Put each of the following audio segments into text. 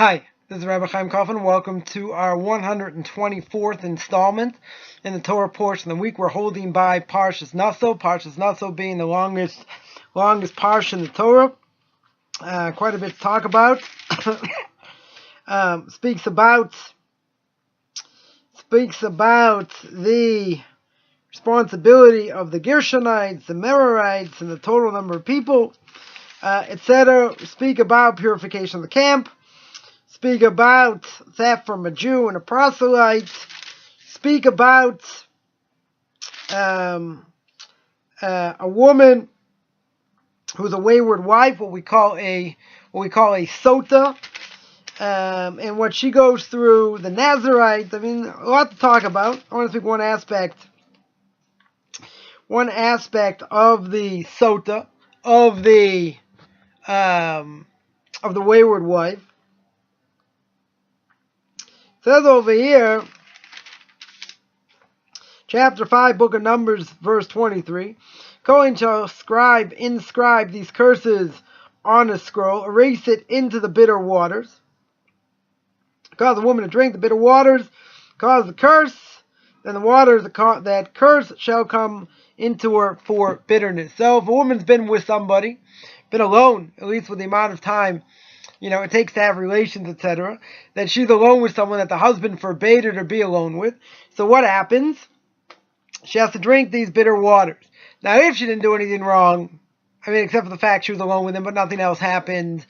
Hi, this is Rabbi Chaim Coffman. Welcome to our 124th installment in the Torah portion of the week. We're holding by Parshas Naso. Parshas Naso being the longest parsha in the Torah. Quite a bit to talk about. Speaks about the responsibility of the Gershonites, the Merarites, and the total number of people, etc. Speak about purification of the camp. Speak about theft from a Jew and a proselyte. Speak about a woman who's a wayward wife, what we call a sota, and what she goes through. The Nazarite. I mean, a lot to talk about. I want to speak one aspect of the sota, of the wayward wife. It says over here, chapter 5, book of Numbers, verse 23, Cohen shall inscribe these curses on a scroll, erase it into the bitter waters, cause the woman to drink the bitter waters, cause the curse, then the waters that curse shall come into her for bitterness. So if a woman's been with somebody, been alone, at least with the amount of time it takes to have relations, etc., that she's alone with someone that the husband forbade her to be alone with. So what happens? She has to drink these bitter waters. Now, if she didn't do anything wrong, except for the fact she was alone with him, but nothing else happened,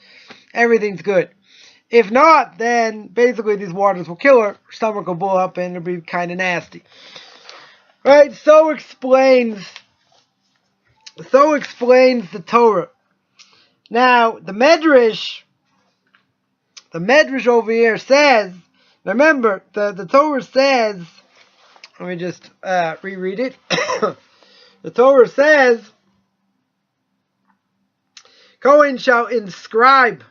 everything's good. If not, then basically these waters will kill her, her stomach will blow up, and it'll be kind of nasty. Right? So explains the Torah. Now, the Medrash over here says, remember, the Torah says, let me just reread it. The Torah says, Cohen shall inscribe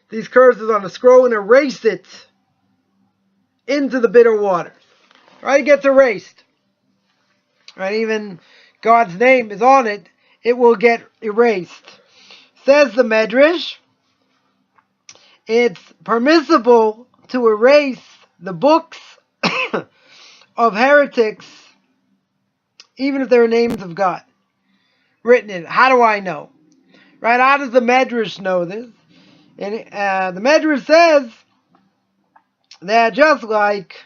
these curses on a scroll and erase it into the bitter waters. Right? It gets erased. Right? Even God's name is on it, it will get erased. Says the Medrash, it's permissible to erase the books of heretics, even if they're names of God written in it. How do I know? Right? How does the Medrash know this? And the Medrash says that just like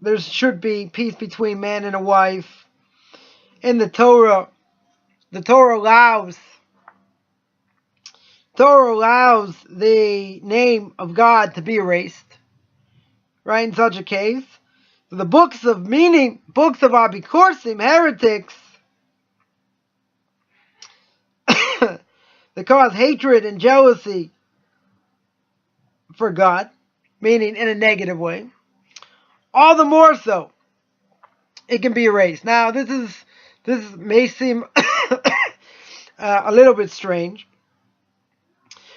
there should be peace between man and a wife, in the Torah allows the name of God to be erased, right, in such a case. So the books of Abikorsim, heretics, that cause hatred and jealousy for God, meaning in a negative way, all the more so, it can be erased. Now, this may seem a little bit strange,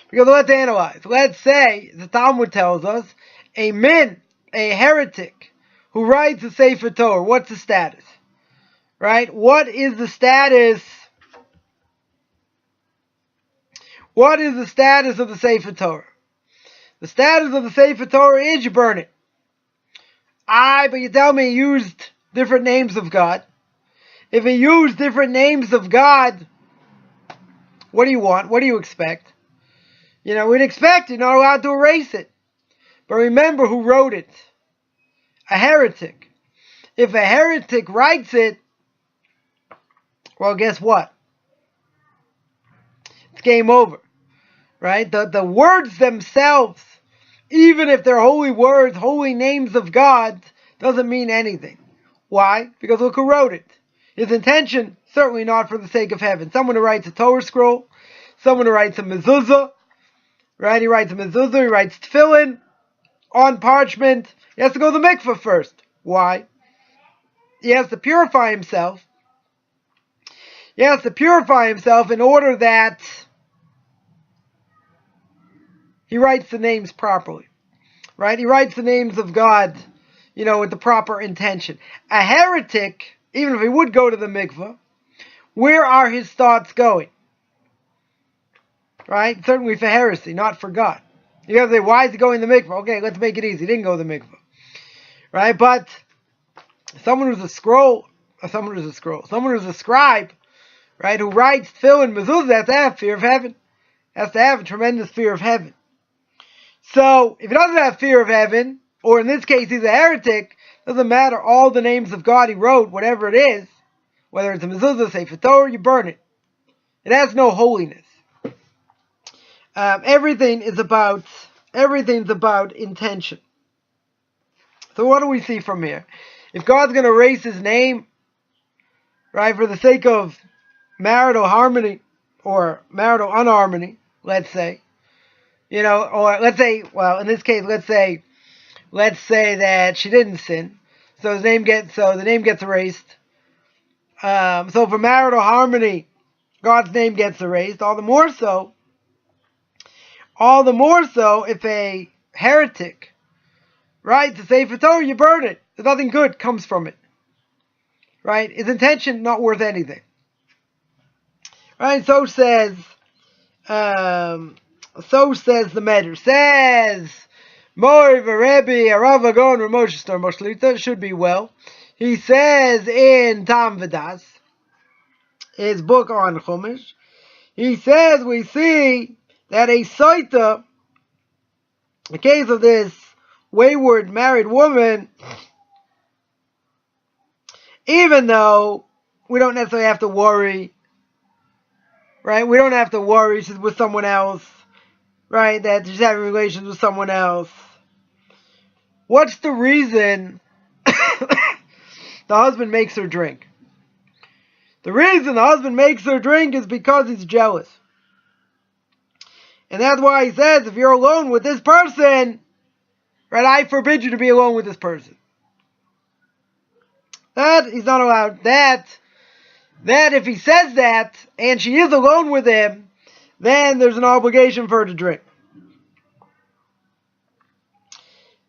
because let's analyze. Let's say, the Talmud tells us, a heretic, who writes a Sefer Torah, what's the status? Right? What is the status? What is the status of the Sefer Torah? The status of the Sefer Torah is you burn it. But you tell me he used different names of God. If he used different names of God, what do you want? What do you expect? We'd expect you're not allowed to erase it. But remember who wrote it. A heretic. If a heretic writes it, well, guess what? It's game over. Right? The words themselves, even if they're holy words, holy names of God, doesn't mean anything. Why? Because look who wrote it. His intention, certainly not for the sake of heaven. Someone who writes a Torah scroll, someone who writes a mezuzah, right? He writes a mezuzah, he writes tefillin on parchment. He has to go to the mikveh first. Why? He has to purify himself. He has to purify himself in order that he writes the names properly. Right? He writes the names of God, with the proper intention. A heretic, even if he would go to the mikveh, where are his thoughts going? right? Certainly for heresy, not for God. You have to say, why is he going to the mikvah? Okay, let's make it easy. He didn't go to the mikvah, right? But someone who's a someone who's a scribe, right, who writes tefillin mezuzah, has to have fear of heaven. Has to have a tremendous fear of heaven. So, if he doesn't have fear of heaven, or in this case he's a heretic, doesn't matter all the names of God he wrote, whatever it is, whether it's a mezuzah, sefer Torah, you burn it. It has no holiness. Everything's about intention. So what do we see from here? If God's going to erase his name, right, for the sake of marital harmony or marital unharmony, let's say, or let's say, well, in this case, let's say that she didn't sin, so the name gets erased. So for marital harmony, God's name gets erased. All the more so if a heretic, right, to Sefer Torah, you burn it. There's nothing good comes from it, right? His intention not worth anything, right? So says the Medrash. Says Mori v'Rebbe Arav Agon Ramoshe Star Moshlita, should be well. He says in Tam V'das, his book on Chumash, he says we see that a Saita, the case of this wayward married woman, even though we don't necessarily have to worry, right? We don't have to worry she's with someone else, right? That she's having relations with someone else. What's the reason the husband makes her drink? The reason the husband makes her drink is because he's jealous. And that's why he says, if you're alone with this person, right, I forbid you to be alone with this person. That he's not allowed. That if he says that, and she is alone with him, then there's an obligation for her to drink.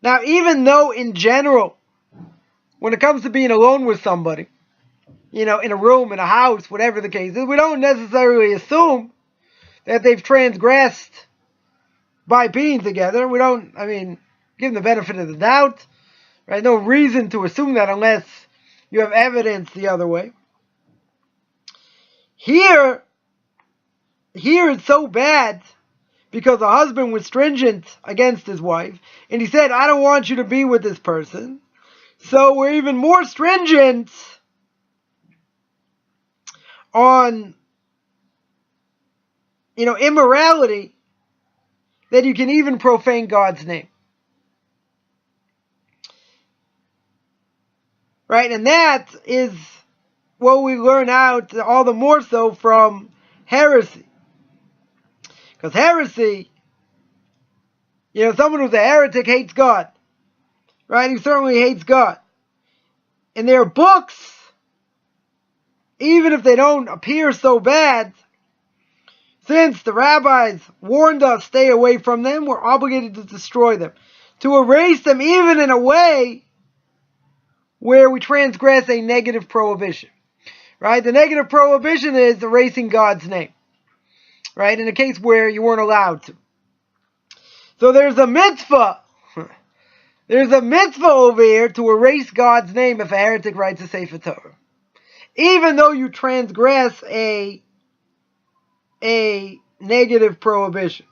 Now, even though in general, when it comes to being alone with somebody, in a room, in a house, whatever the case is, we don't necessarily assume that they've transgressed by being together. We don't, give them the benefit of the doubt, right? No reason to assume that unless you have evidence the other way. Here it's so bad because the husband was stringent against his wife, and he said, I don't want you to be with this person. So we're even more stringent on, immorality, that you can even profane God's name. Right? And that is what we learn out all the more so from heresy. Because heresy, someone who's a heretic hates God. Right? He certainly hates God. In their books, even if they don't appear so bad, since the rabbis warned us stay away from them, we're obligated to destroy them. To erase them even in a way where we transgress a negative prohibition. Right? The negative prohibition is erasing God's name. Right? In a case where you weren't allowed to. So there's a mitzvah. There's a mitzvah over here to erase God's name if a heretic writes a Sefer Torah. Even though you transgress a negative prohibition.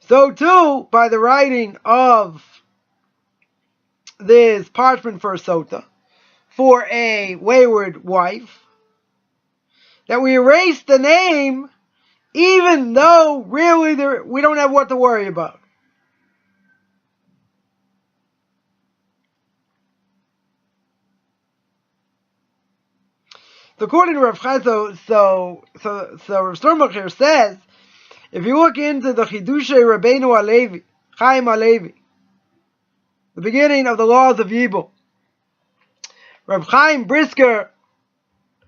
So too, by the writing of this parchment for a sota, for a wayward wife, that we erase the name, even though really we don't have what to worry about. So according to Rav Chaim, so Rav Sternbuch says, if you look into the Chidushei Rabbeinu Halevi, Chaim Halevi, the beginning of the laws of Yibum, Rav Chaim Brisker,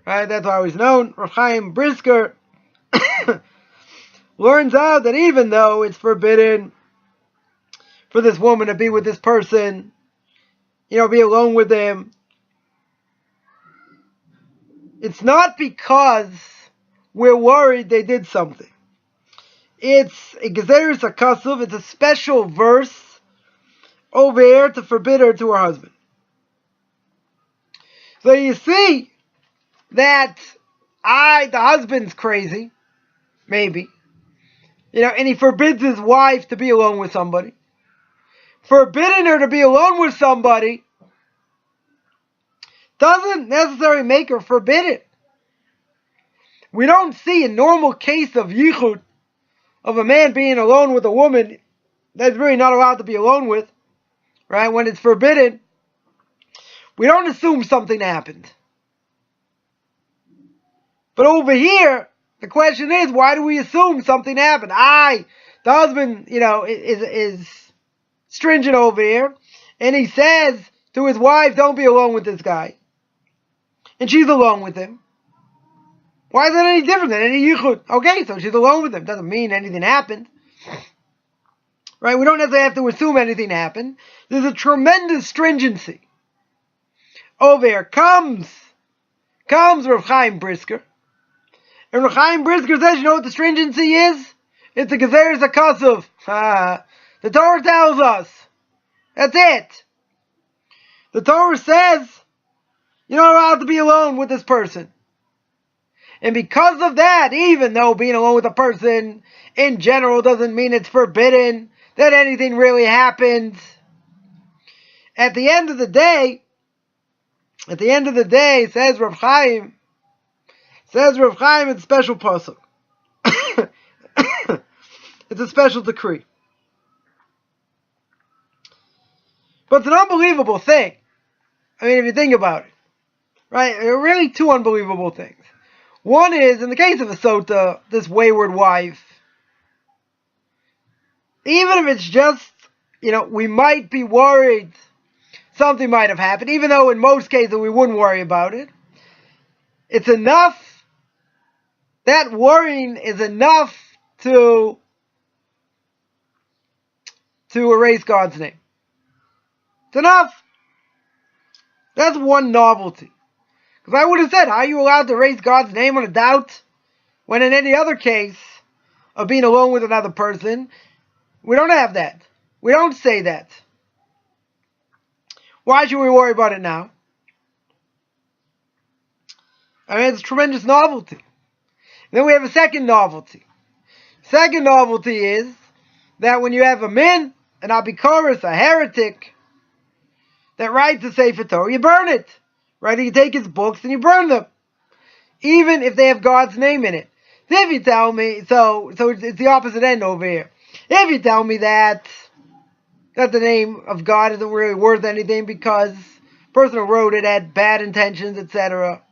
right, that's how he's known, Rav Chaim Brisker, learns out that even though it's forbidden for this woman to be with this person, be alone with them, it's not because we're worried they did something. It's a Gezeres HaKasuv, it's a special verse over here to forbid her to her husband. So you see that the husband's crazy, maybe, and he forbids his wife to be alone with somebody. Forbidding her to be alone with somebody doesn't necessarily make her forbid it. We don't see a normal case of yichud, of a man being alone with a woman that's really not allowed to be alone with, right? When it's forbidden, we don't assume something happened. But over here, the question is, why do we assume something happened? The husband, is stringent over here, and he says to his wife, don't be alone with this guy. And she's alone with him. Why is that any different than any yichud? Okay, so she's alone with him. Doesn't mean anything happened. Right? We don't necessarily have to assume anything happened. There's a tremendous stringency. Over here comes Rav Chaim Brisker. And Rav Chaim Brisker says, you know what the stringency is? It's a Gezeres HaKasuv. The Torah tells us. That's it. The Torah says, you're not allowed to be alone with this person. And because of that, even though being alone with a person in general doesn't mean it's forbidden, that anything really happened, at the end of the day, says Rav Chaim, it's a special pasuk. It's a special decree. But it's an unbelievable thing. I mean, if you think about it, right? There are really two unbelievable things. One is, in the case of a sota, this wayward wife, even if it's just, we might be worried something might have happened, even though in most cases we wouldn't worry about it. It's enough, that worrying is enough to erase God's name. It's enough. That's one novelty. Because I would have said, how are you allowed to erase God's name on a doubt when in any other case of being alone with another person, we don't have that. We don't say that. Why should we worry about it now? I mean, it's a tremendous novelty. And then we have a second novelty. Second novelty is that when you have a min, an abikoros, a heretic, that writes a Sefer Torah, you burn it. Right? You take his books and you burn them. Even if they have God's name in it. If you tell me, so it's the opposite end over here. If you tell me that the name of God isn't really worth anything because the person who wrote it had bad intentions, etc.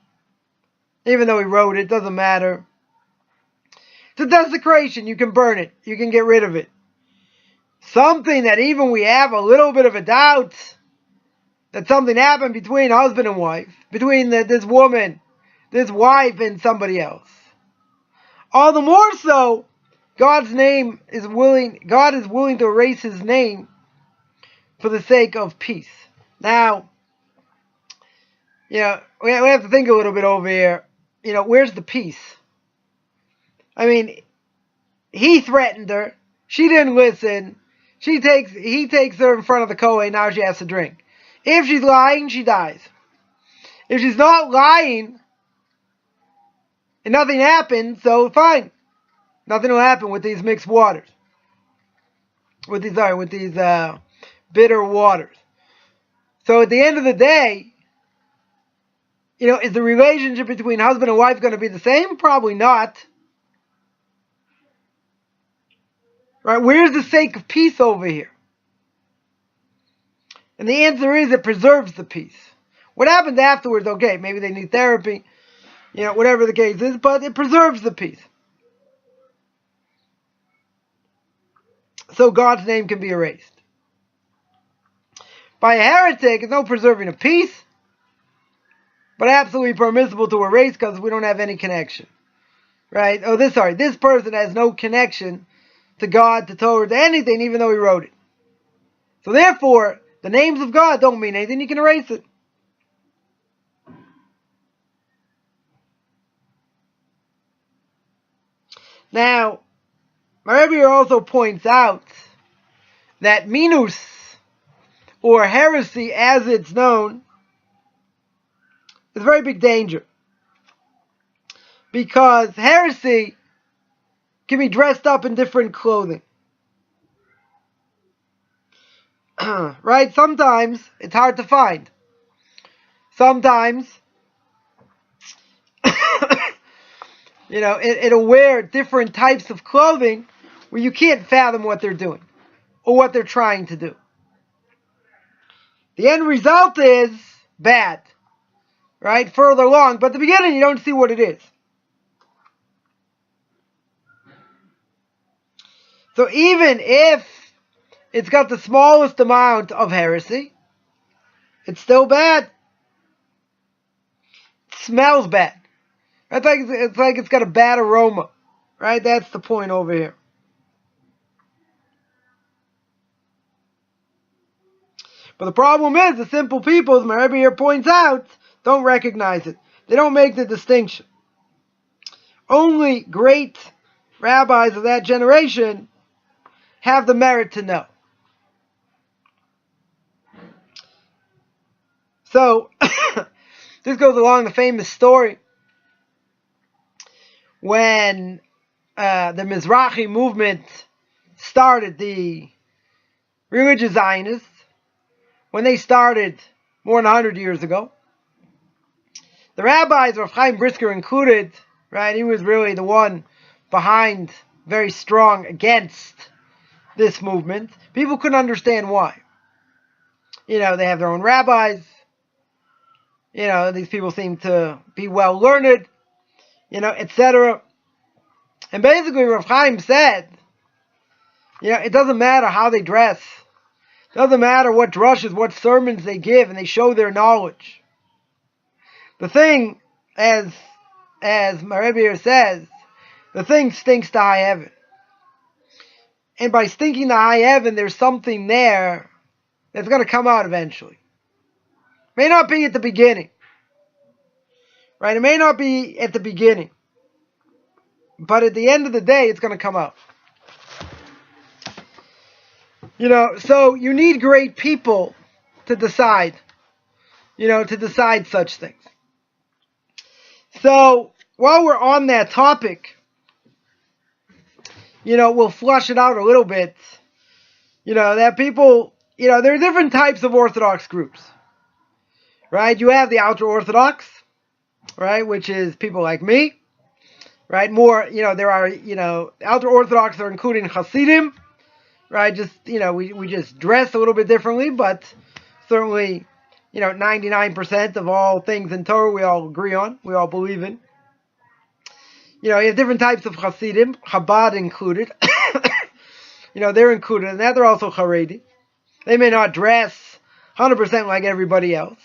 Even though he wrote it, doesn't matter. It's a desecration. You can burn it. You can get rid of it. Something that even we have a little bit of a doubt that something happened between husband and wife, between this woman, this wife, and somebody else. All the more so, God is willing to erase his name for the sake of peace. Now, we have to think a little bit over here. Where's the peace? I mean, he threatened her. She didn't listen. He takes her in front of the Kohen. Now she has to drink. If she's lying, she dies. If she's not lying, and nothing happened, so fine. Nothing will happen with these mixed waters. With these bitter waters. So at the end of the day, is the relationship between husband and wife going to be the same? Probably not. Right? Where's the sake of peace over here? And the answer is it preserves the peace. What happens afterwards, okay, maybe they need therapy, whatever the case is, but it preserves the peace. So God's name can be erased. By a heretic, it's no preserving of peace, but absolutely permissible to erase because we don't have any connection. Right? This person has no connection to God, to Torah, to anything, even though he wrote it. So therefore, the names of God don't mean anything. You can erase it. Now, my Rabbi also points out that minus, or heresy as it's known, is a very big danger. Because heresy can be dressed up in different clothing. Right? Sometimes it's hard to find. Sometimes, it'll wear different types of clothing where you can't fathom what they're doing or what they're trying to do. The end result is bad, right? Further along, but at the beginning you don't see what it is. So even if it's got the smallest amount of heresy, it's still bad. It smells bad. It's like it's got a bad aroma, right? That's the point over here. But the problem is, the simple people, as my Rebbe here points out, don't recognize it. They don't make the distinction. Only great rabbis of that generation have the merit to know. So, this goes along the famous story when the Mizrahi movement started, the religious Zionists, when they started more than 100 years ago. The rabbis, Rav Chaim Brisker included, right, he was really the one behind, very strong against this movement. People couldn't understand why. They have their own rabbis. These people seem to be well learned, etc. And basically Rav Chaim said, it doesn't matter how they dress. It doesn't matter what drushes, what sermons they give, and they show their knowledge. The thing, as my Rebbe here says, the thing stinks to high heaven. And by stinking to high heaven, there's something there that's going to come out eventually. May not be at the beginning. Right? It may not be at the beginning. But at the end of the day, it's going to come out. So you need great people to decide, such things. So while we're on that topic, we'll flush it out a little bit. That people, there are different types of Orthodox groups, right? You have the ultra-Orthodox, right, which is people like me, right? More, there are, ultra-Orthodox are including Hasidim, right? Just, we just dress a little bit differently, but certainly, 99% of all things in Torah we all agree on, we all believe in. You have different types of Hasidim, Chabad included. They're included in that. They're also Haredi. They may not dress 100% like everybody else,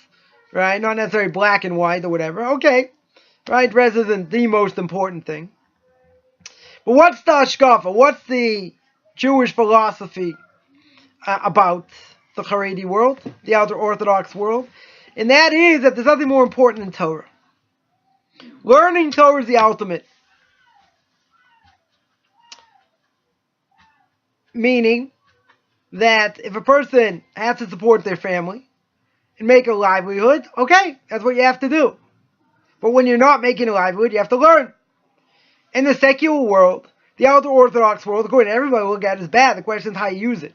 right? Not necessarily black and white or whatever. Okay, right? Dress isn't the most important thing. But what's the Hashkafa? What's the Jewish philosophy about the Haredi world, the ultra-Orthodox world? And that is that there's nothing more important than Torah. Learning Torah is the ultimate. Meaning that if a person has to support their family and make a livelihood, okay, that's what you have to do. But when you're not making a livelihood, you have to learn. In the secular world, the ultra-Orthodox world, according to everybody, look at it as bad. The question is how you use it.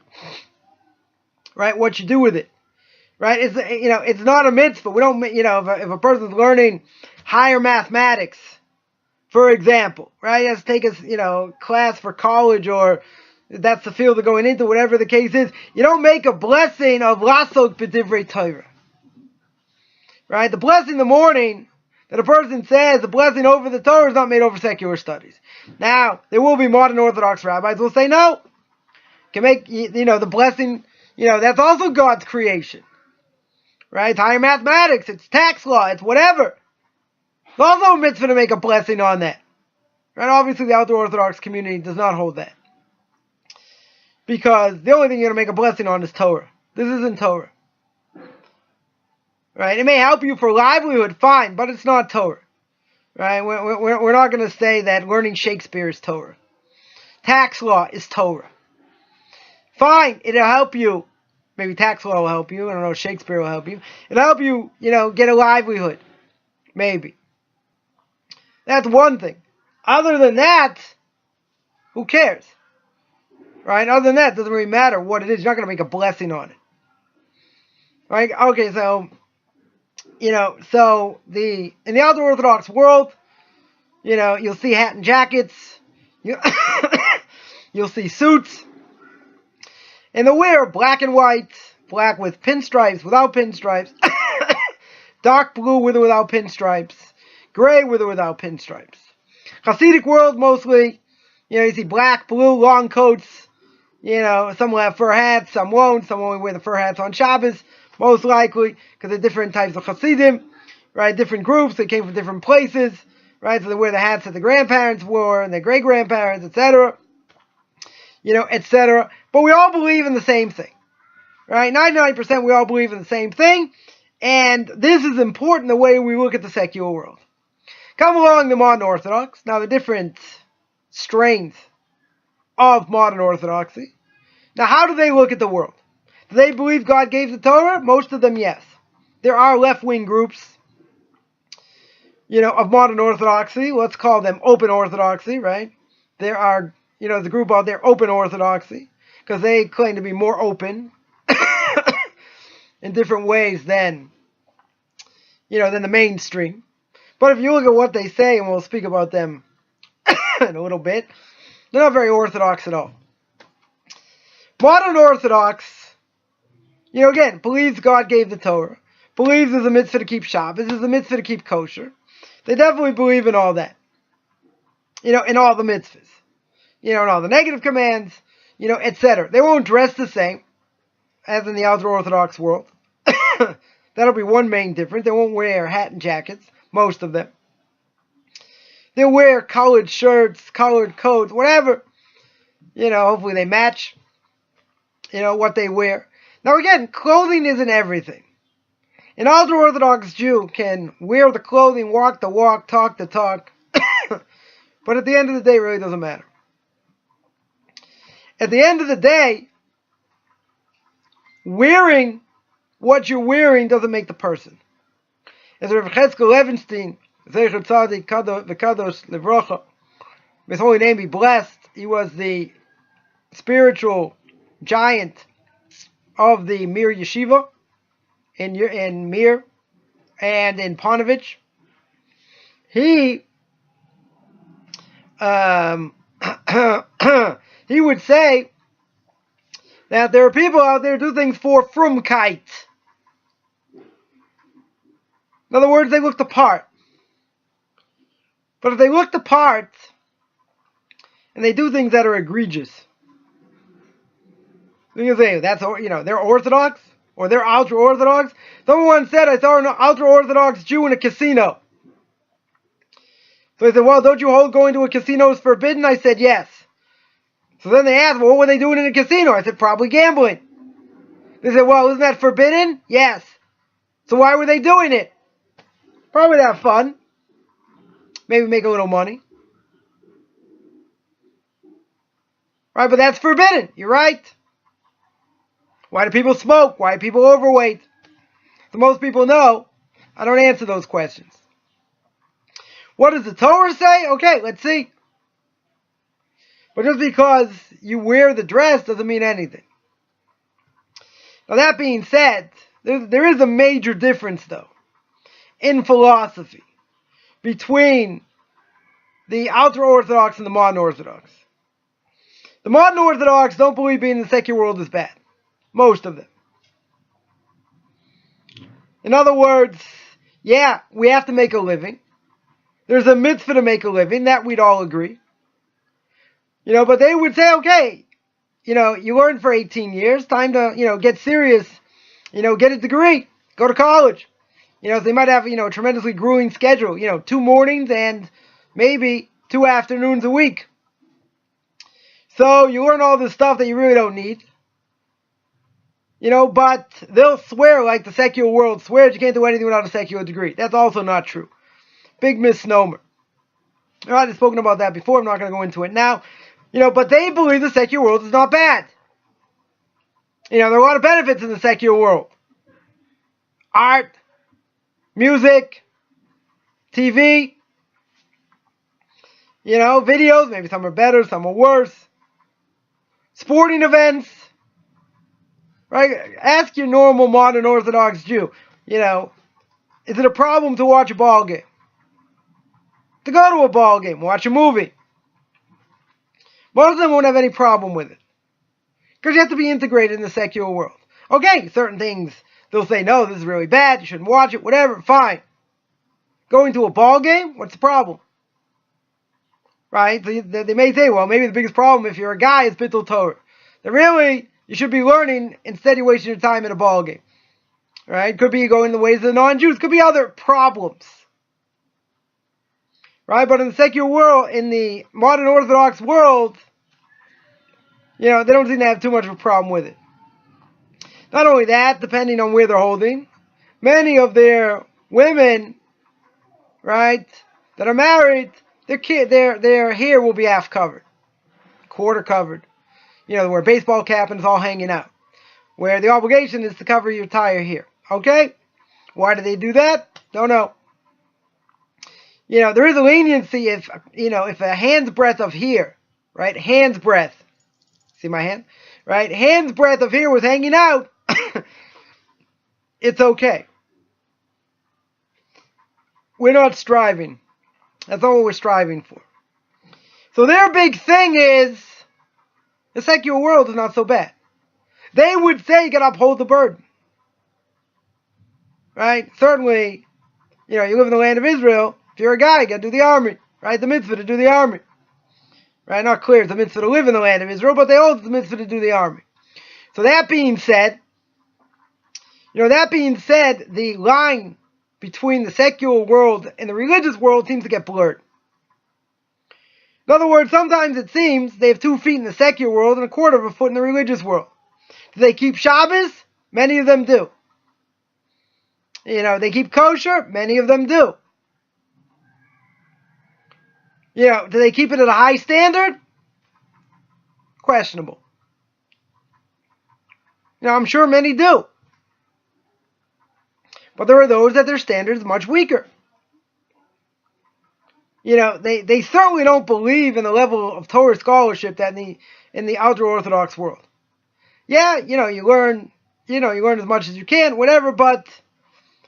Right? What you do with it. Right? It's not a mitzvah. We don't, if a person's learning higher mathematics, for example, right? He has to take a, class for college, or that's the field they're going into, whatever the case is. You don't make a blessing of lasok b'divrei Torah. Right? The blessing in the morning that a person says, the blessing over the Torah is not made over secular studies. Now, there will be modern Orthodox rabbis who will say, no, can make, the blessing, that's also God's creation. Right? It's higher mathematics, it's tax law, it's whatever. It's also a mitzvah to make a blessing on that. Right? Obviously, the ultra-Orthodox community does not hold that. Because the only thing you're going to make a blessing on is Torah. This isn't Torah. Right? It may help you for livelihood, fine, but it's not Torah. Right? We're not going to say that learning Shakespeare is Torah. tax law is Torah. Fine, it'll help you. Maybe tax law will help you. I don't know, Shakespeare will help you. It'll help you, get a livelihood. Maybe. That's one thing. Other than that, who cares? Right? Other than that, it doesn't really matter what it is. You're not going to make a blessing on it. Right? Okay, so, in the ultra-Orthodox world, you'll see hat and jackets. You'll see suits. And they'll wear black and white, black with pinstripes, without pinstripes, dark blue with or without pinstripes, gray with or without pinstripes. Hasidic world, mostly, you see black, blue, long coats. Some will have fur hats, some won't. Some only wear the fur hats on Shabbos, most likely, because they're different types of Hasidim, right? Different groups, they came from different places, right? So they wear the hats that the grandparents wore, and their great-grandparents, etc., etc. But we all believe in the same thing, right? 99% we all believe in the same thing, and this is important the way we look at the secular world. Come along the modern Orthodox. Now, the different strains of modern Orthodoxy. Now, how do they look at the world? Do they believe God gave the Torah? Most of them, yes. There are left-wing groups, of modern Orthodoxy. Let's call them open Orthodoxy, right? There are, the group out there, open Orthodoxy, because they claim to be more open in different ways than the mainstream. But if you look at what they say, and we'll speak about them in a little bit, they're not very Orthodox at all. Modern Orthodox, again, believes God gave the Torah, believes there's a mitzvah to keep Shabbos, there's a mitzvah to keep kosher. They definitely believe in all that. In all the mitzvahs. In all the negative commands, etc. They won't dress the same as in the ultra-Orthodox world. That'll be one main difference. They won't wear hat and jackets, most of them. They'll wear colored shirts, colored coats, whatever. Hopefully they match, what they wear. Now again, clothing isn't everything. An ultra-Orthodox Jew can wear the clothing, walk the walk, talk the talk. But at the end of the day, it really doesn't matter. At the end of the day, wearing what you're wearing doesn't make the person. As Rabbi Levenstein, Zecher Tzadik V'Kadosh Livrocha, may his holy name be blessed, he was the spiritual giant of the Mir Yeshiva in Mir and in Panovich. He he would say that there are people out there who do things for frumkeit. In other words, they look the part. But if they look the part and they do things that are egregious, you can say that's they're Orthodox or they're ultra-Orthodox. Someone once said, I saw an ultra-Orthodox Jew in a casino. So I said, well, don't you hold going to a casino is forbidden? I said, yes. So then they asked, well, what were they doing in a casino? I said, probably gambling. They said, well, isn't that forbidden? Yes. So why were they doing it? Probably to have fun. Maybe make a little money. Right, but that's forbidden. You're right. Why do people smoke? Why are people overweight? So most people know I don't answer those questions. What does the Torah say? Okay, let's see. But just because you wear the dress doesn't mean anything. Now that being said, there is a major difference though in philosophy between the ultra-Orthodox and the modern Orthodox. The modern Orthodox don't believe being in the secular world is bad. Most of them. In other words, yeah, we have to make a living. There's a mitzvah to make a living, that we'd all agree. But they would say, okay, you learned for 18 years, time to, get serious, get a degree, go to college. So they might have, a tremendously grueling schedule, 2 mornings and maybe 2 afternoons a week. So you learn all this stuff that you really don't need. But they'll swear like the secular world swears you can't do anything without a secular degree. That's also not true. Big misnomer. I've spoken about that before. I'm not going to go into it now. But they believe the secular world is not bad. There are a lot of benefits in the secular world. Art, music, TV, videos, maybe some are better, some are worse. Sporting events, right? Ask your normal modern Orthodox Jew, is it a problem to watch a ball game? To go to a ball game, watch a movie? Most of them won't have any problem with it. Because you have to be integrated in the secular world. Okay, certain things, they'll say, no, this is really bad, you shouldn't watch it, whatever, fine. Going to a ball game, what's the problem? Right? So they may say, well, maybe the biggest problem if you're a guy is Bittul Torah. That really, you should be learning instead of wasting your time in a ball game. Right? Could be going the ways of the non-Jews. Could be other problems. Right? But in the secular world, in the modern Orthodox world, they don't seem to have too much of a problem with it. Not only that, depending on where they're holding, many of their women, right, that are married, their hair will be half covered, quarter covered. They wear a baseball cap and it's all hanging out. Where the obligation is to cover your entire hair. Okay? Why do they do that? Don't know. There is a leniency if a hand's breadth of hair, right? Hand's breadth. See my hand? Right? Hand's breadth of hair was hanging out. It's okay. We're not striving. That's not what we're striving for. So their big thing is the secular world is not so bad. They would say you got to uphold the burden. Right? Certainly, you live in the land of Israel. If you're a guy, you got to do the army. Right? The mitzvah to do the army. Right? Not clear it's a mitzvah to live in the land of Israel, but they hold the mitzvah to do the army. So that being said, the line between the secular world and the religious world seems to get blurred. In other words, sometimes it seems they have 2 feet in the secular world and a quarter of a foot in the religious world. Do they keep Shabbos? Many of them do. They keep kosher? Many of them do. Do they keep it at a high standard? Questionable. I'm sure many do. But there are those that their standard is much weaker. They certainly don't believe in the level of Torah scholarship that in the ultra-Orthodox world. Yeah, you learn as much as you can, whatever, but,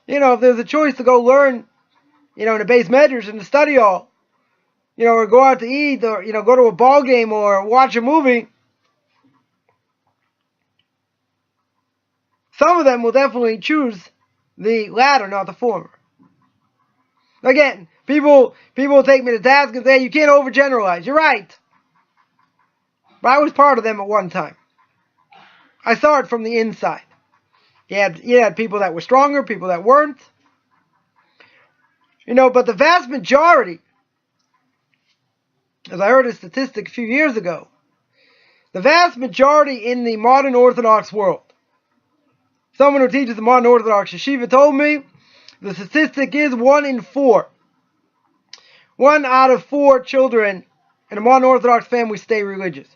if there's a choice to go learn, in a base medrash, in the study hall, or go out to eat, or, go to a ball game, or watch a movie, some of them will definitely choose the latter, not the former. Again, people take me to task and say, you can't overgeneralize. You're right. But I was part of them at one time. I saw it from the inside. You had people that were stronger, people that weren't. But the vast majority, as I heard a statistic a few years ago, the vast majority in the modern Orthodox world, someone who teaches the modern Orthodox yeshiva told me, the statistic is 1 in 4. 1 out of 4 children in a modern Orthodox family stay religious.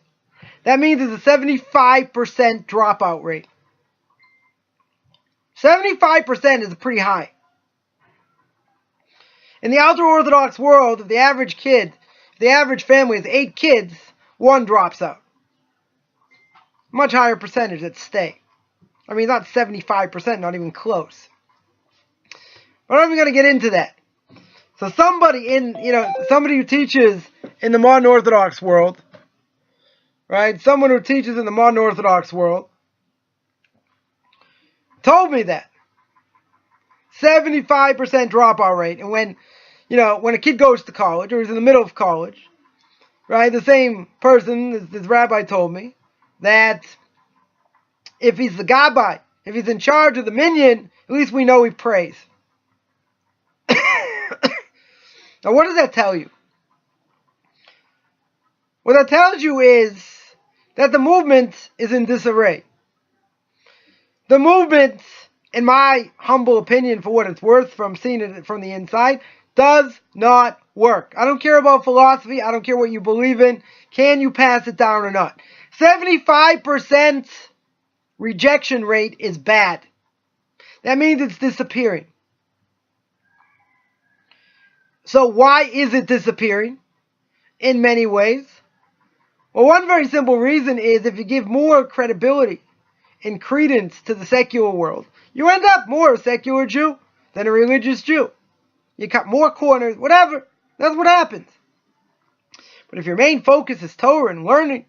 That means it's a 75% dropout rate. 75% is pretty high. In the ultra-Orthodox world, if the average family has 8 kids, 1 drops out. Much higher percentage that stay. I mean, not 75%, not even close. But I'm not even going to get into that. So somebody who teaches in the modern Orthodox world, right? Someone who teaches in the modern Orthodox world told me that 75% dropout rate. And when a kid goes to college or is in the middle of college, right? The same person, this rabbi told me, that if he's the gabbai, if he's in charge of the minyan, at least we know he prays. Now, what does that tell you? What that tells you is that the movement is in disarray. The movement, in my humble opinion, for what it's worth, from seeing it from the inside, Does not work. I don't care about philosophy. I don't care what you believe in. Can you pass it down or not? 75% rejection rate is bad. That means it's disappearing. So why is it disappearing? In many ways. Well, one very simple reason is if you give more credibility and credence to the secular world, you end up more a secular Jew than a religious Jew. You cut more corners, whatever. That's what happens. But if your main focus is Torah and learning,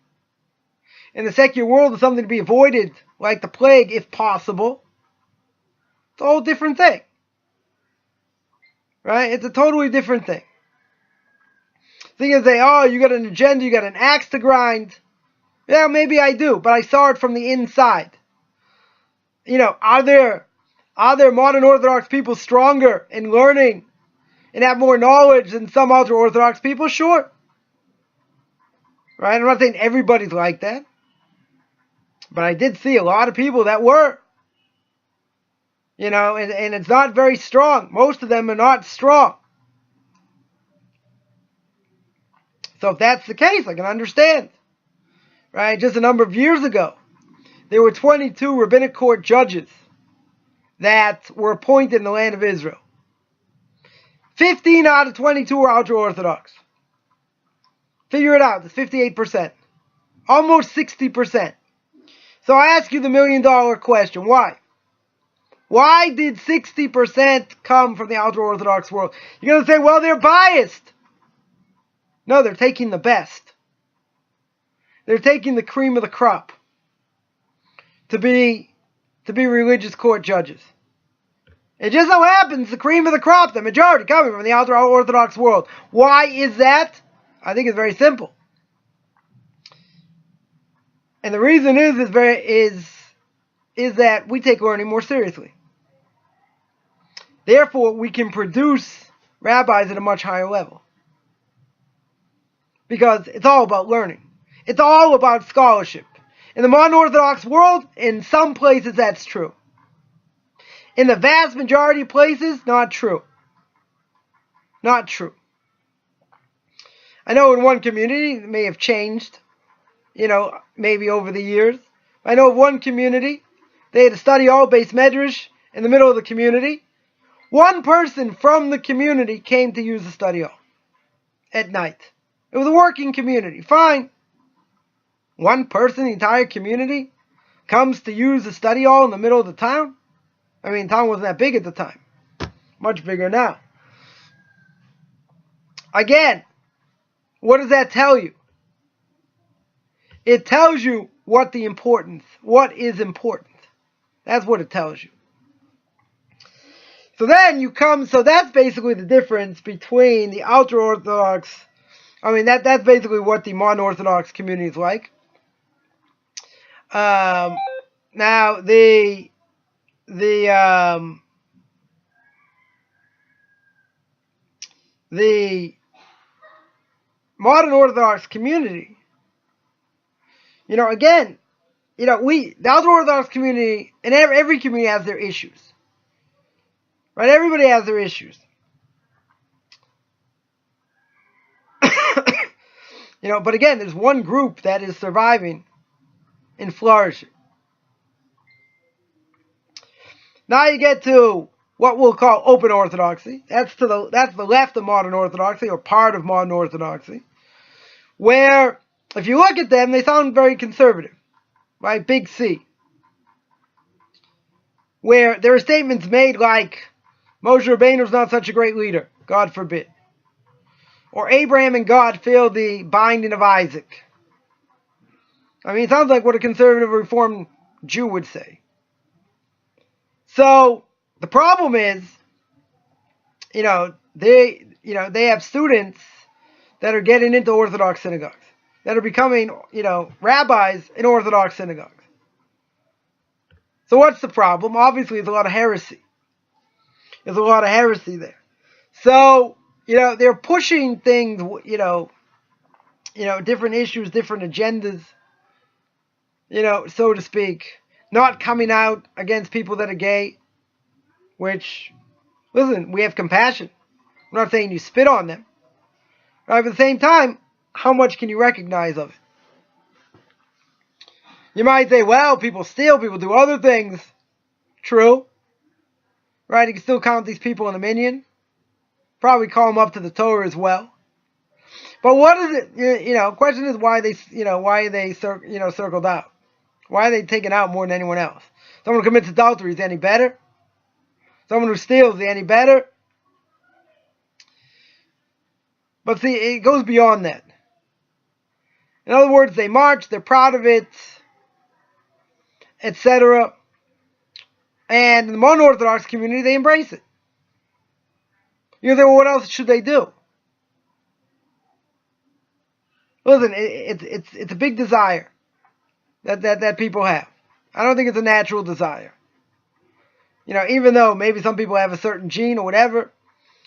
and the secular world is something to be avoided like the plague if possible, it's a whole different thing. Right? It's a totally different thing. Thing is, say, oh, you got an agenda, you got an axe to grind. Yeah, maybe I do, but I saw it from the inside. Are there modern Orthodox people stronger in learning and have more knowledge than some ultra-Orthodox people? Sure. Right? I'm not saying everybody's like that. But I did see a lot of people that were. And it's not very strong. Most of them are not strong. So if that's the case, I can understand. Right? Just a number of years ago, there were 22 rabbinic court judges that were appointed in the land of Israel. 15 out of 22 were ultra-Orthodox. Figure it out. It's 58%. Almost 60%. So I ask you the million-dollar question. Why? Why did 60% come from the ultra-Orthodox world? You're going to say, well, they're biased. No, they're taking the best. They're taking the cream of the crop to be religious court judges. It just so happens the cream of the crop, the majority coming from the ultra-Orthodox world. Why is that? I think it's very simple. And the reason is that we take learning more seriously. Therefore, we can produce rabbis at a much higher level. Because it's all about learning. It's all about scholarship. In the modern Orthodox world, in some places that's true. In the vast majority of places, not true. Not true. I know in one community, it may have changed, maybe over the years. I know of one community, they had a study hall based medrash in the middle of the community. One person from the community came to use the study hall at night. It was a working community. Fine. One person, the entire community, comes to use the study hall in the middle of the town. I mean, town wasn't that big at the time. Much bigger now. Again, what does that tell you? It tells you what is important. That's what it tells you. So that's basically the difference between the ultra-Orthodox, that's basically what the modern Orthodox community is like. Now, the modern Orthodox community, the ultra-Orthodox community, and every community has their issues. Right? Everybody has their issues. But again, there's one group that is surviving and flourishing. Now you get to what we'll call open Orthodoxy. That's the left of modern Orthodoxy, or part of modern Orthodoxy, where if you look at them, they sound very conservative, right? Big C. Where there are statements made like, Moshe Rabbeinu is not such a great leader, God forbid. Or Abraham and God failed the binding of Isaac. It sounds like what a conservative Reformed Jew would say. So the problem is, they have students that are getting into Orthodox synagogues, that are becoming, rabbis in Orthodox synagogues. So what's the problem? Obviously, there's a lot of heresy. There's a lot of heresy there. So, they're pushing things, different issues, different agendas, so to speak. Not coming out against people that are gay, which, listen, we have compassion. I'm not saying you spit on them. Right? But at the same time, how much can you recognize of it? You might say, well, people steal, people do other things. True. Right? You can still count these people in the minyan. Probably call them up to the Torah as well. But what is it? Question is why are they circled out? Why are they taken out more than anyone else? Someone who commits adultery, is any better? Someone who steals, is any better? But see, it goes beyond that. In other words, they march, they're proud of it, etc. And in the non-Orthodox community, they embrace it. You know, what else should they do? Listen, it's a big desire that people have. I don't think it's a natural desire. Even though maybe some people have a certain gene or whatever,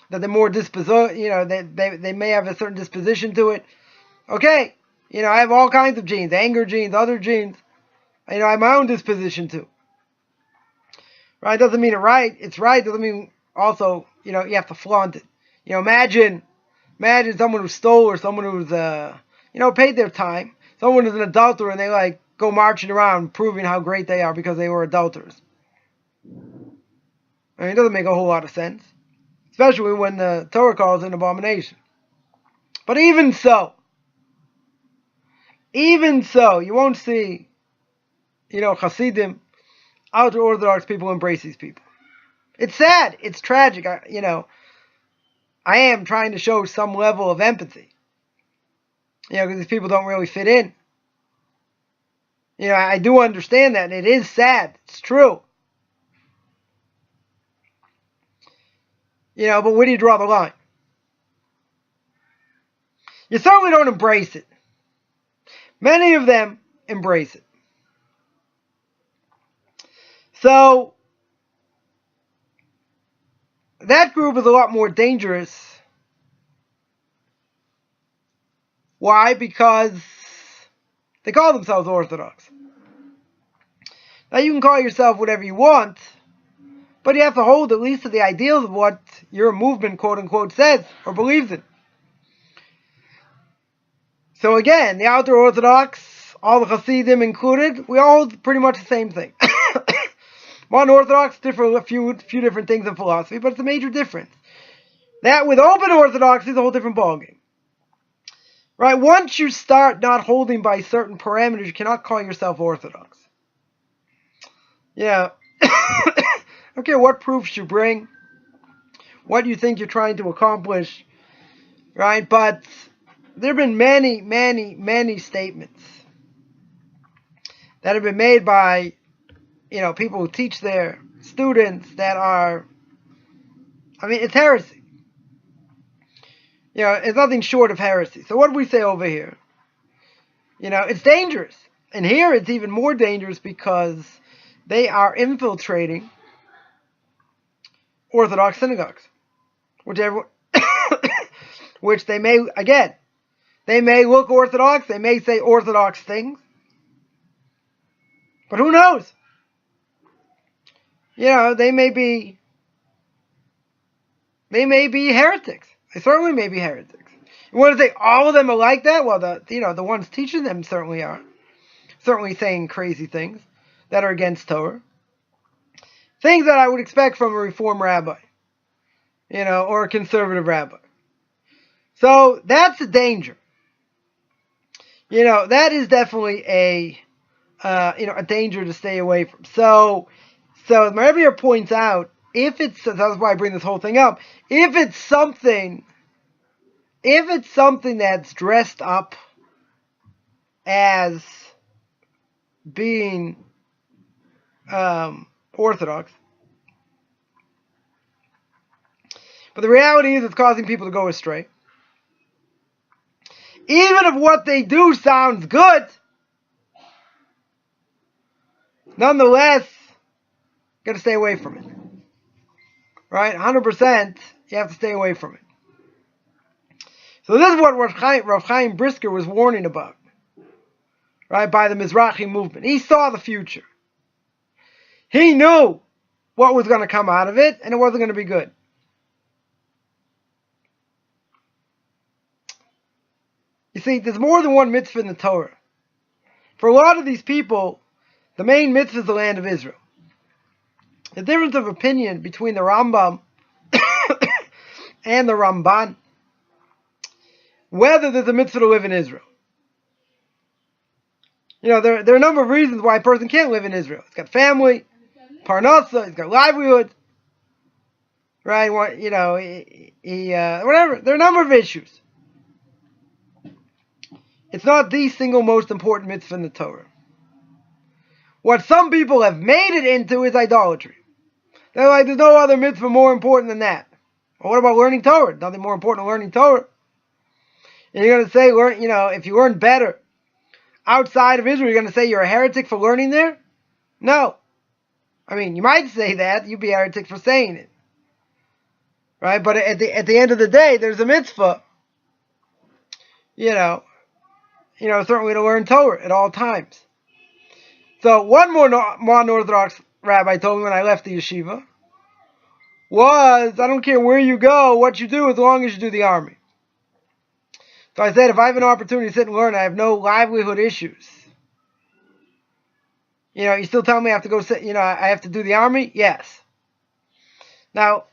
that they're more they may have a certain disposition to it. Okay, I have all kinds of genes, anger genes, other genes. I have my own disposition too. Right? Doesn't mean it's right. Doesn't mean also, you have to flaunt it. Imagine someone who stole or someone who's, paid their time. Someone who's an adulterer and they go marching around proving how great they are because they were adulterers. It doesn't make a whole lot of sense. Especially when the Torah calls it an abomination. But even so, you won't see, Hasidim, ultra-Orthodox people embrace these people. It's sad. It's tragic. I am trying to show some level of empathy. Because these people don't really fit in. I do understand that, and it is sad. It's true. But where do you draw the line? You certainly don't embrace it. Many of them embrace it. So, that group is a lot more dangerous. Why? Because they call themselves Orthodox. Now, you can call yourself whatever you want, but you have to hold at least to the ideals of what your movement, quote-unquote, says or believes in. So again, the ultra-Orthodox, all the Hasidim included, we all hold pretty much the same thing. Mono-Orthodox differ a few different things in philosophy, but it's a major difference. That with open Orthodoxy is a whole different ballgame. Right? Once you start not holding by certain parameters, you cannot call yourself Orthodox. I don't care what proofs you bring, what you think you're trying to accomplish, right? But there have been many, many, many statements that have been made by, people who teach their students that are, it's heresy. It's nothing short of heresy. So what do we say over here? It's dangerous. And here it's even more dangerous because they are infiltrating Orthodox synagogues, which they may look Orthodox, they may say Orthodox things, but who knows? They may be heretics. They certainly may be heretics. You want to say all of them are like that? Well, the ones teaching them certainly are. Certainly saying crazy things that are against Torah. Things that I would expect from a Reform rabbi, or a conservative rabbi. So that's the danger. That is definitely a danger to stay away from. So as my Rabbi here points out, that's why I bring this whole thing up. If it's something that's dressed up as being Orthodox, but the reality is it's causing people to go astray. Even if what they do sounds good, nonetheless, got to stay away from it. Right? 100%, you have to stay away from it. So this is what Rav Chaim Brisker was warning about. Right? By the Mizrahi movement. He saw the future. He knew what was going to come out of it, and it wasn't going to be good. You see, there's more than one mitzvah in the Torah. For a lot of these people, the main mitzvah is the land of Israel. The difference of opinion between the Rambam and the Ramban, whether there's a mitzvah to live in Israel. There are a number of reasons why a person can't live in Israel. He's got family, parnasa, he's got livelihood, right? Whatever. There are a number of issues. It's not the single most important mitzvah in the Torah. What some people have made it into is idolatry. They're like, there's no other mitzvah more important than that. Well, what about learning Torah? Nothing more important than learning Torah. And you're going to say, if you learn better outside of Israel, you're going to say you're a heretic for learning there? No. I mean, you might say that. You'd be a heretic for saying it. Right? But at the end of the day, there's a mitzvah, certainly to learn Torah at all times. So one more non-Orthodox rabbi told me when I left the yeshiva was, I don't care where you go, what you do, as long as you do the army. So I said, if I have an opportunity to sit and learn, I have no livelihood issues. You still tell me I have to go sit, I have to do the army? Yes. Now,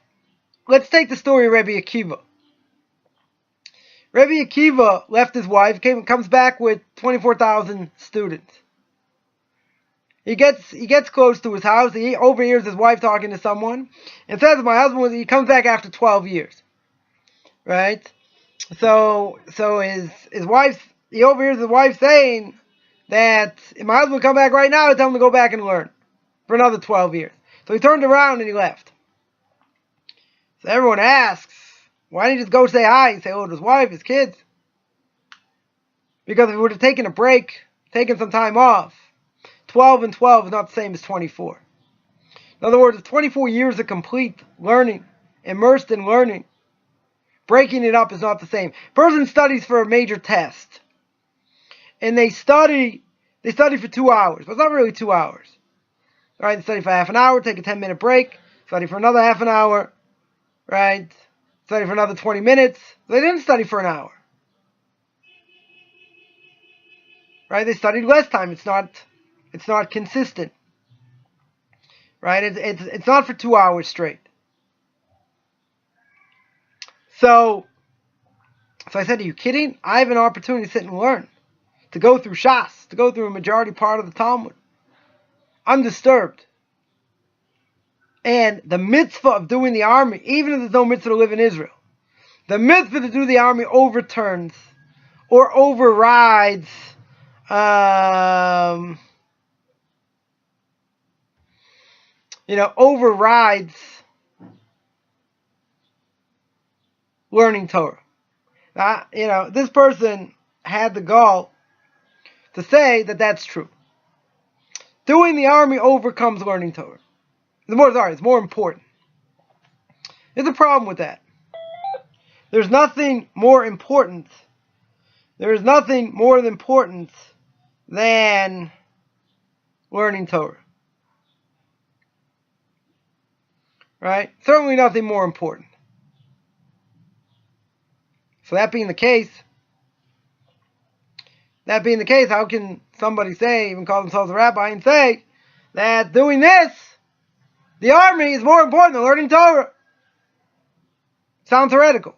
let's take the story of Rabbi Akiva. Rabbi Akiva left his wife, comes back with 24,000 students. He gets close to his house. He overhears his wife talking to someone, and says, "My husband." He comes back after 12 years, right? So his wife. He overhears his wife saying that if my husband would come back right now, I'd tell him to go back and learn for another 12 years. So he turned around and he left. So everyone asks, why didn't he just go say hi and say hello to his wife, his kids? Because if he would have taken a break, taken some time off, 12 and 12 is not the same as 24. In other words, 24 years of complete learning, immersed in learning, breaking it up is not the same. Person studies for a major test, and they study for 2 hours, but it's not really 2 hours. Right? They study for half an hour, take a 10-minute break, study for another half an hour, right? Study for another 20 minutes. They didn't study for an hour. Right? They studied less time. It's not consistent. Right? It's not for 2 hours straight. So I said, are you kidding? I have an opportunity to sit and learn. To go through Shas. To go through a majority part of the Talmud. Undisturbed. And the mitzvah of doing the army, even if there's no mitzvah to live in Israel, the mitzvah to do the army overturns or overrides overrides learning Torah. Now, this person had the gall to say that that's true. Doing the army overcomes learning Torah. It's more important. There's a problem with that. There's nothing more important. There is nothing more important than learning Torah. Right? Certainly nothing more important. So that being the case, how can somebody say, even call themselves a rabbi, and say that doing this, the army, is more important than learning Torah? Sounds heretical.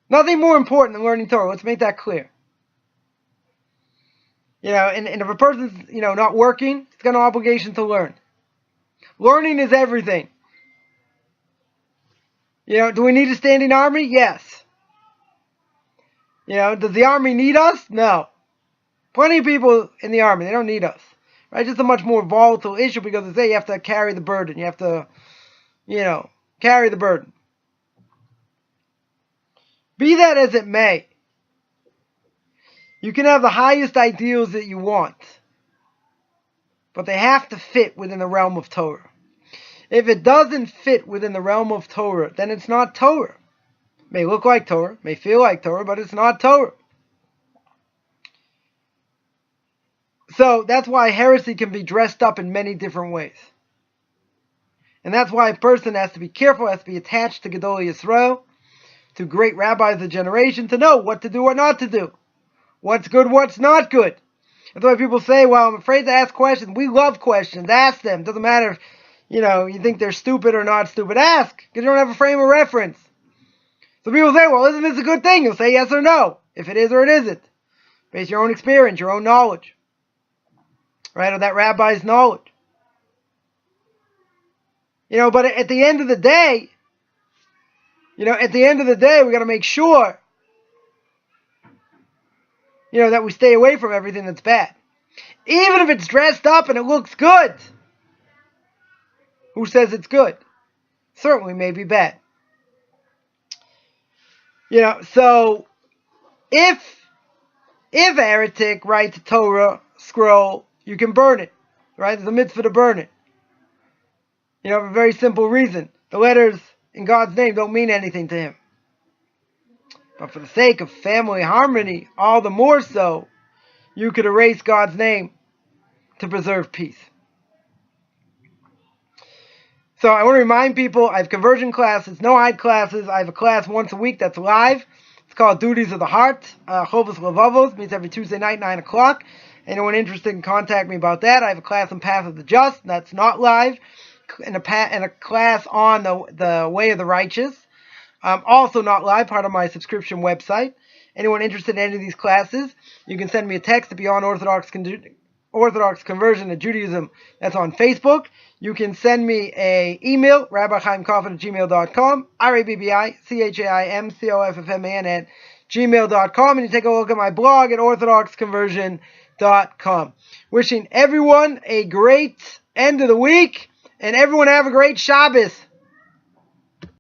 Nothing more important than learning Torah. Let's make that clear. And if a person's, not working, he's got no obligation to learn. Learning is everything. Do we need a standing army? Yes. Does the army need us? No. Plenty of people in the army, they don't need us. Right? Just a much more volatile issue because they say you have to carry the burden. You have to, carry the burden. Be that as it may, you can have the highest ideals that you want, but they have to fit within the realm of Torah. If it doesn't fit within the realm of Torah, then it's not Torah. It may look like Torah, may feel like Torah, but it's not Torah. So that's why heresy can be dressed up in many different ways. And that's why a person has to be careful, has to be attached to Gedolei Yisrael, to great rabbis of the generation to know what to do, what not to do. What's good, what's not good. That's why people say, well, I'm afraid to ask questions. We love questions. Ask them. Doesn't matter if, you think they're stupid or not stupid. Ask, because you don't have a frame of reference. So people say, well, isn't this a good thing? You'll say yes or no, if it is or it isn't. Based on your own experience, your own knowledge. Right, or that rabbi's knowledge. But at the end of the day, we got to make sure, that we stay away from everything that's bad. Even if it's dressed up and it looks good. Who says it's good? Certainly may be bad. So if a heretic writes a Torah scroll, you can burn it. Right? There's a mitzvah to burn it. For a very simple reason. The letters in God's name don't mean anything to him. But for the sake of family harmony, all the more so, you could erase God's name to preserve peace. So I want to remind people, I have conversion classes, no hide classes. I have a class once a week that's live. It's called Duties of the Heart. Chovos Levavos, meets every Tuesday night, 9 o'clock. Anyone interested can contact me about that. I have a class on Path of the Just, that's not live. And a class on the Way of the Righteous. Also not live, part of my subscription website. Anyone interested in any of these classes, you can send me a text to Beyond Orthodox Conversion to Judaism. That's on Facebook. You can send me an email, rabbichaimcoffman@gmail.com, RABBICHAIMCOFFMAN @gmail.com, and you take a look at my blog at orthodoxconversion.com. Wishing everyone a great end of the week, and everyone have a great Shabbos.